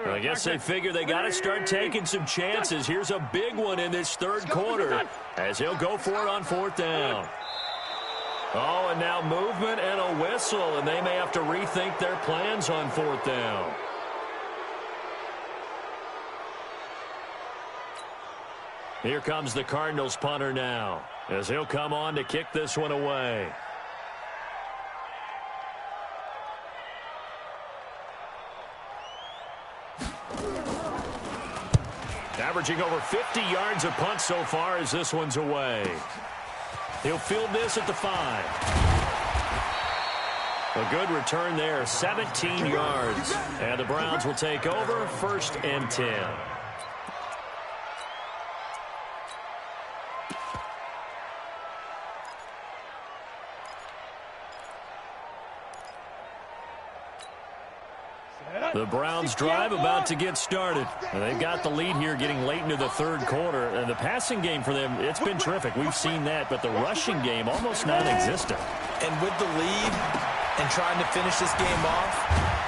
I guess they figure they got to start taking some chances. Here's a big one in this third quarter as he'll go for it on fourth down. Oh, and now movement and a whistle, and they may have to rethink their plans on fourth down. Here comes the Cardinals punter now as he'll come on to kick this one away. Averaging over 50 yards a punt so far as this one's away. He'll field this at the 5. A good return there, 17 yards. And the Browns will take over, 1st and 10. The Browns drive about to get started. And they've got the lead here getting late into the third quarter. And the passing game for them, it's been terrific. We've seen that, but the rushing game almost non-existent. And with the lead and trying to finish this game off,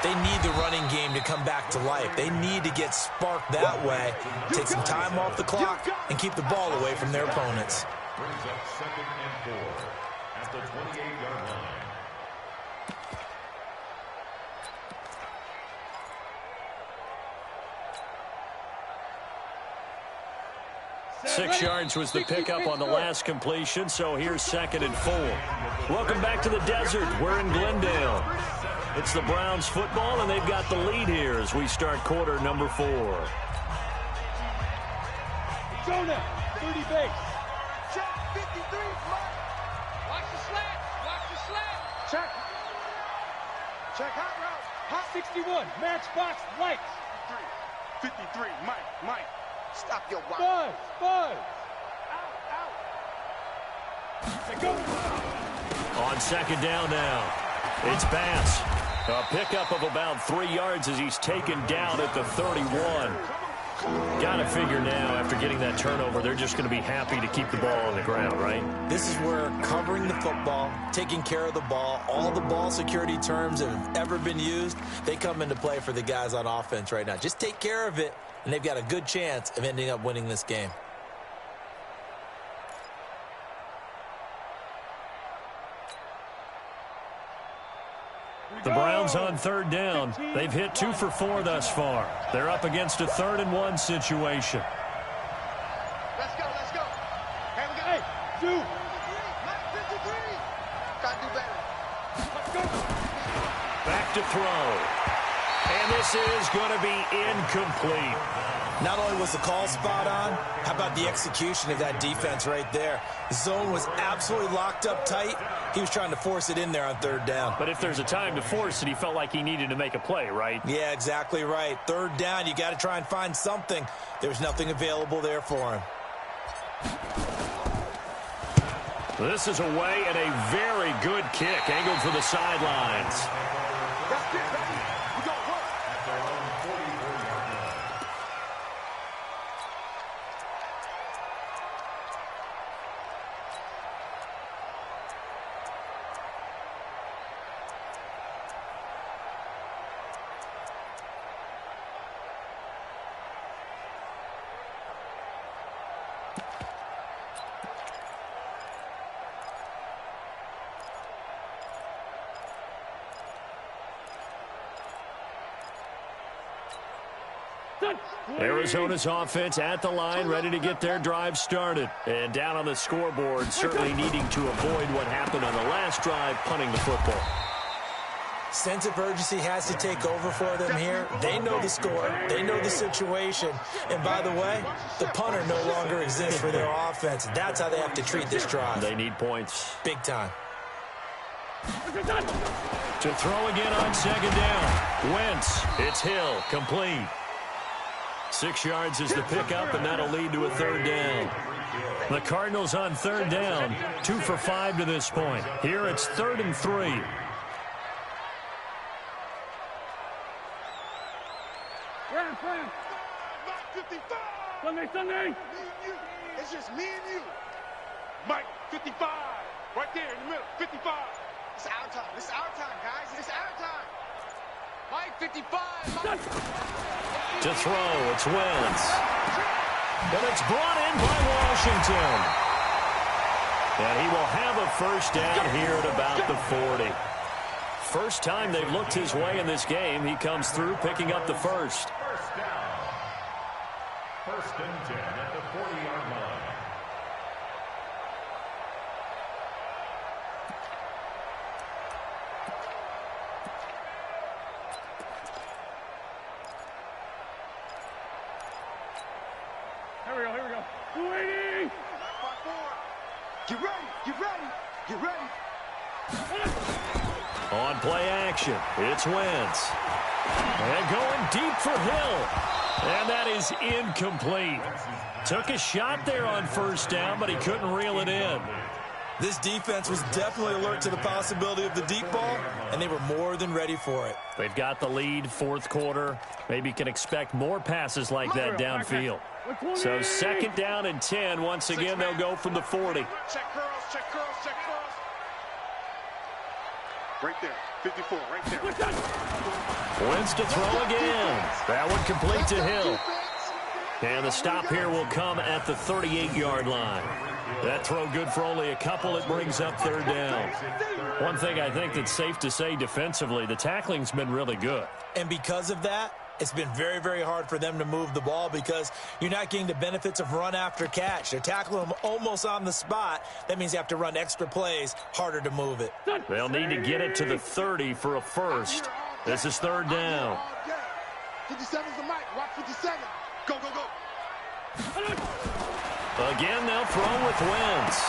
they need the running game to come back to life. They need to get sparked that way, take some time off the clock, and keep the ball away from their opponents. Brings up 2nd and 4 at the 28-yard line. 6 yards was the pickup on the last completion, so here's 2nd and 4. Welcome back to the desert. We're in Glendale. It's the Browns football, and they've got the lead here as we start quarter number 4. Jonah, 30 base. Check 53. Watch the slant. Watch the slant. Check. Check hot route. Hot 61. Matchbox lights. 53. Mike. Stop your watch. Buzz. Out. Go. On 2nd down now, it's Bass. A pickup of about 3 yards as he's taken down at the 31. Got to figure now, after getting that turnover, they're just going to be happy to keep the ball on the ground, right? This is where covering the football, taking care of the ball, all the ball security terms that have ever been used, they come into play for the guys on offense right now. Just take care of it, and they've got a good chance of ending up winning this game. The Browns on 3rd down. They've hit 2 for 4 thus far. They're up against a 3rd and 1 situation. Let's go. Hey, we got Hey, do. 53. Gotta do better. Let's go. Back to throw. And this is going to be incomplete. Not only was the call spot on, how about the execution of that defense right there? The zone was absolutely locked up tight. He was trying to force it in there on 3rd down. But if there's a time to force it, he felt like he needed to make a play, right? Yeah, exactly right. 3rd down, you got to try and find something. There's nothing available there for him. This is away and a very good kick, angled for the sidelines. That's it, baby. We got work. Arizona's offense at the line, ready to get their drive started. And down on the scoreboard, certainly needing to avoid what happened on the last drive, punting the football. Sense of urgency has to take over for them here. They know the score. They know the situation. And by the way, the punter no longer exists for their offense. That's how they have to treat this drive. They need points. Big time. To throw again on 2nd down. Wentz. It's Hill. Complete. 6 yards is the pickup, and that'll lead to a 3rd down. The Cardinals on 3rd down. 2 for 5 to this point. Here it's 3rd and 3. Friend. 55. Sunday. It's just me and you. Mike, 55. Right there in the middle. 55. It's our time. It's our time, guys. It's our time. Mike, 55. Mike. To throw, it's Wentz. And it's brought in by Washington. And he will have a first down here at about the 40. First time they've looked his way in this game. He comes through picking up the first. First down. First and 10 at the 40-yard line. Here we go. 280. Get ready, get ready, get ready. On play action, it's Wentz. And going deep for Hill. And that is incomplete. Took a shot there on first down, but he couldn't reel it in. This defense was definitely alert to the possibility of the deep ball, and they were more than ready for it. They've got the lead, fourth quarter. Maybe can expect more passes like that downfield. So second down and 10. Once again, they'll go from the 40. Check curls, check curls, check curls. Right there, 54, right there. Wentz to throw again. That one complete to Hill. And the stop here will come at the 38-yard line. That throw good for only a couple. It brings up third down. One thing I think that's safe to say defensively, the tackling's been really good. And because of that, it's been very, very hard for them to move the ball because you're not getting the benefits of run after catch. They're tackling them almost on the spot. That means you have to run extra plays, harder to move it. They'll need to get it to the 30 for a first. This is third down. 57's the mic. Watch 57. Go, go, go. Again, they'll throw with Wentz.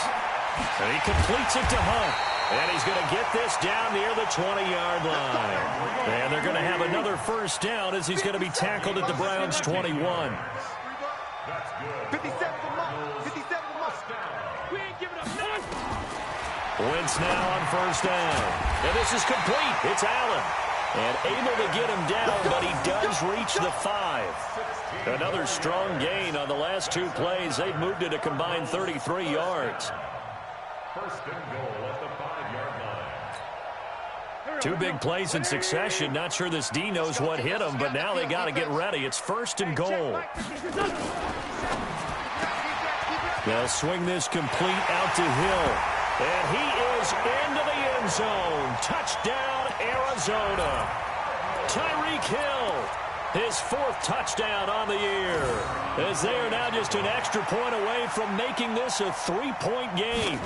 And he completes it to Hunt. And he's going to get this down near the 20-yard line. And they're going to have another first down as he's going to be tackled at the Browns' 21. 57's the mic. 57's the mic. We ain't giving up none. Wentz now on first down. And this is complete. It's Allen. And able to get him down, but he does reach the 5. Another strong gain on the last two plays. They've moved it a combined 33 yards. First and goal at the 5-yard line. Two big plays in succession. Not sure this D knows what hit him, but now they got to get ready. It's first and goal. They'll swing this complete out to Hill. And he is into the end zone. Touchdown, Arizona. Tyreek Hill, his fourth touchdown on the year. As they are now just an extra point away from making this a 3-point game.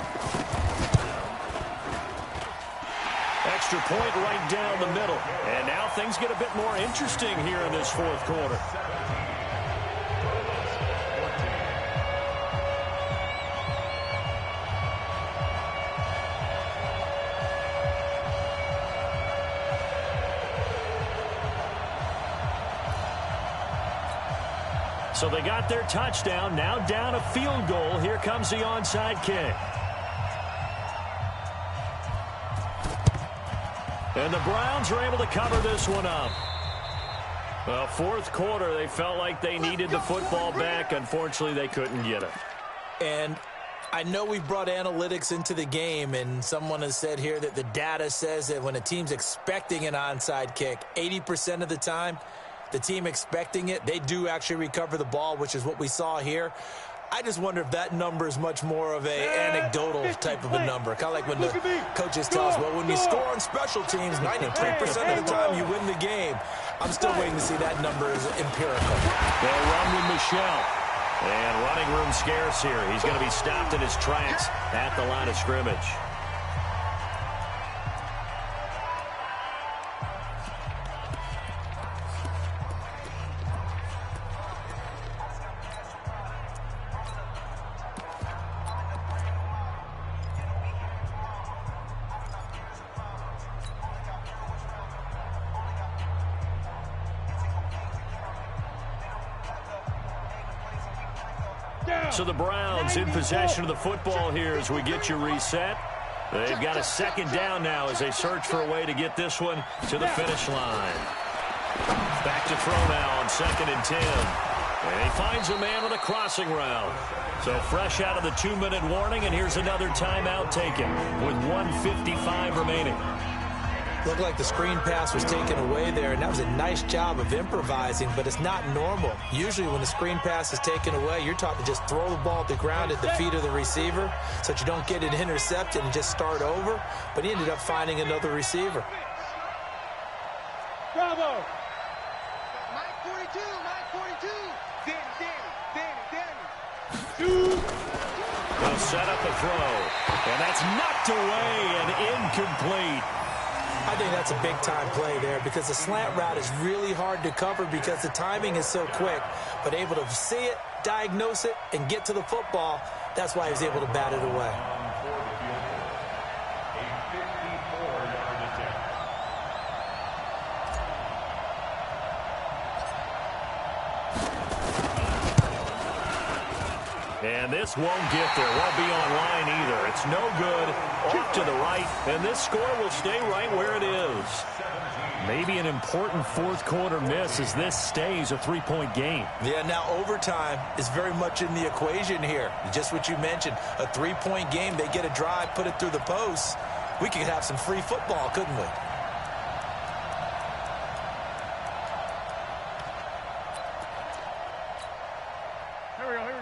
Extra point right down the middle. And now things get a bit more interesting here in this fourth quarter. So they got their touchdown, now down a field goal. Here comes the onside kick. And the Browns are able to cover this one up. Well, fourth quarter, they felt like they needed the football back. Unfortunately, they couldn't get it. And I know we've brought analytics into the game, and someone has said here that the data says that when a team's expecting an onside kick, 80% of the time, the team expecting it, they do actually recover the ball, which is what we saw here. I just wonder if that number is much more of a anecdotal type of a number. Kind of like when the coaches tell us, well, when you score on special teams, 93% of the time you win the game. I'm still waiting to see that number is empirical. They'll run with Michelle. And running room scarce here. He's going to be stopped in his tracks at the line of scrimmage. So the Browns in possession of the football here as we get you reset. They've got a second down now as they search for a way to get this one to the finish line. Back to throw now on 2nd and 10. And he finds a man with a crossing route. So fresh out of the 2-minute warning, and here's another timeout taken with 1:55 remaining. Looked like the screen pass was taken away there, and that was a nice job of improvising, but it's not normal. Usually when the screen pass is taken away, you're taught to just throw the ball at the ground at the feet of the receiver so that you don't get it intercepted and just start over, but he ended up finding another receiver. Bravo! Mike 42, Mike 42. Danny. They'll set up a throw, and that's knocked away and incomplete. I think that's a big-time play there because the slant route is really hard to cover because the timing is so quick, but able to see it, diagnose it, and get to the football, that's why he was able to bat it away. And this won't get there. Won't be online either. It's no good. Off to the right. And this score will stay right where it is. Maybe an important fourth quarter miss as this stays a three-point game. Yeah, now overtime is very much in the equation here. Just what you mentioned, a three-point game. They get a drive, put it through the posts. We could have some free football, couldn't we?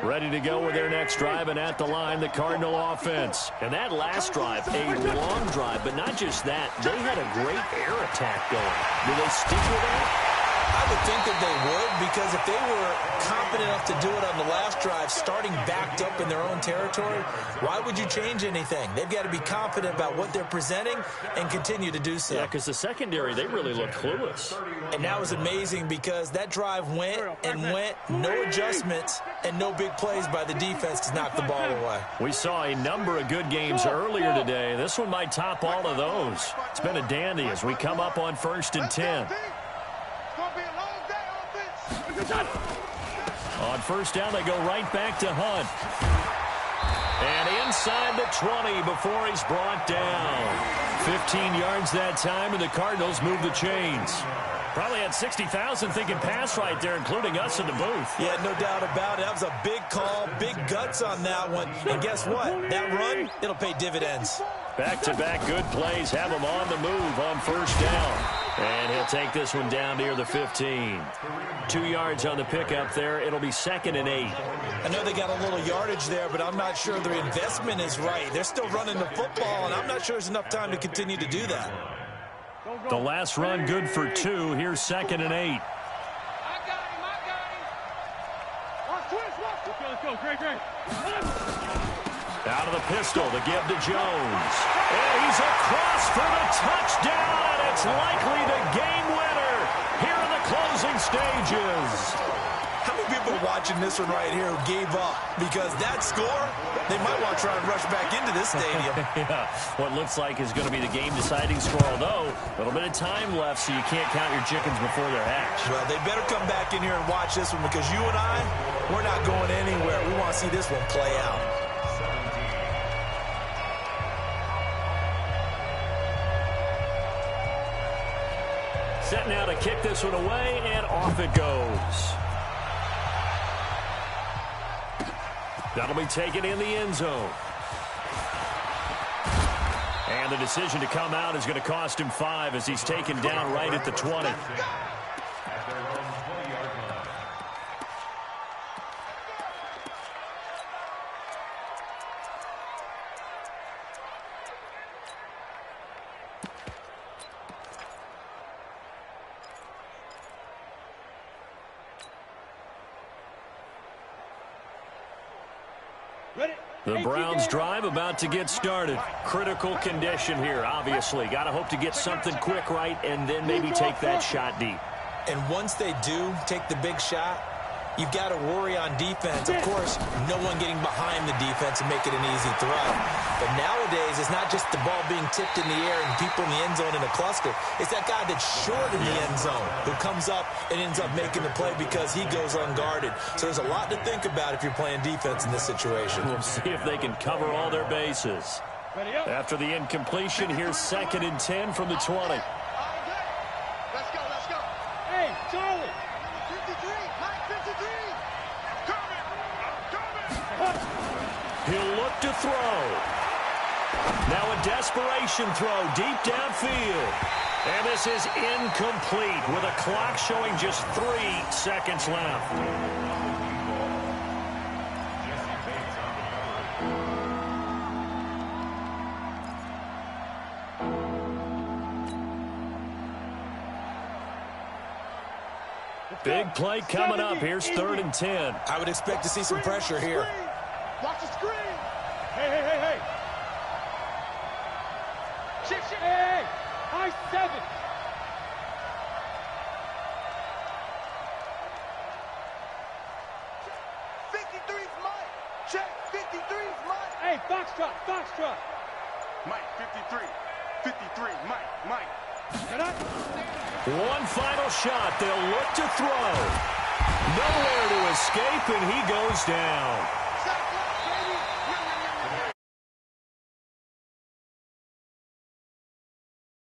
Ready to go with their next drive, and at the line, the Cardinal offense. And that last drive, a long drive, but not just that. They had a great air attack going. Do they stick with that? I would think that they would, because if they were confident enough to do it on the last drive, starting backed up in their own territory, why would you change anything? They've got to be confident about what they're presenting and continue to do so. Yeah, because the secondary, they really look clueless. And that was amazing because that drive went and went, no adjustments, and no big plays by the defense to knock the ball away. We saw a number of good games earlier today. This one might top all of those. It's been a dandy as we come up on 1st and 10. On first down, they go right back to Hunt. And inside the 20 before he's brought down. 15 yards that time, and the Cardinals move the chains. Probably had 60,000 thinking pass right there, including us in the booth. Yeah, no doubt about it. That was a big call, big guts on that one. And guess what? That run, it'll pay dividends. Back-to-back good plays have him on the move on first down. And he'll take this one down near the 15. 2 yards on the pickup there. It'll be 2nd and 8. I know they got a little yardage there, but I'm not sure their investment is right. They're still running the football, and I'm not sure there's enough time to continue to do that. The last run good for 2. Here's 2nd and 8. I got him. Let's go. Great. Out of the pistol, the give to Jones. And he's across for the touchdown, and it's likely the game winner here in the closing stages. How many people are watching this one right here who gave up? Because that score, they might want to try and rush back into this stadium. Yeah, what looks like is going to be the game-deciding score, although a little bit of time left, so you can't count your chickens before they're hatched. Well, they better come back in here and watch this one, because you and I, we're not going anywhere. We want to see this one play out. Set now to kick this one away, and off it goes. That'll be taken in the end zone. And the decision to come out is going to cost him 5 as he's taken down right at the 20. The Browns drive about to get started. Critical condition here, obviously. Got to hope to get something quick right and then maybe take that shot deep. And once they do take the big shot, you've got to worry on defense. Of course, no one getting behind the defense and make it an easy throw. But nowadays, it's not just the ball being tipped in the air and people in the end zone in a cluster. It's that guy that's short in the end zone who comes up and ends up making the play because he goes unguarded. So there's a lot to think about if you're playing defense in this situation. We'll see if they can cover all their bases. After the incompletion, here's 2nd and 10 from the 20. Let's go. Hey, Charlie. 53, Mike 53. Coming. He'll look to throw. Now a desperation throw deep downfield. And this is incomplete with a clock showing just 3 seconds left. Big play coming up. Here's 3rd and 10. I would expect to see some pressure here. Watch the screen. Hey. Shit. Hey. High 7. Mike. Check. 53's Mike. Hey, Foxtrot. Mike, 53, Mike. Get up. One final shot. They'll look to throw. Nowhere to escape, and he goes down.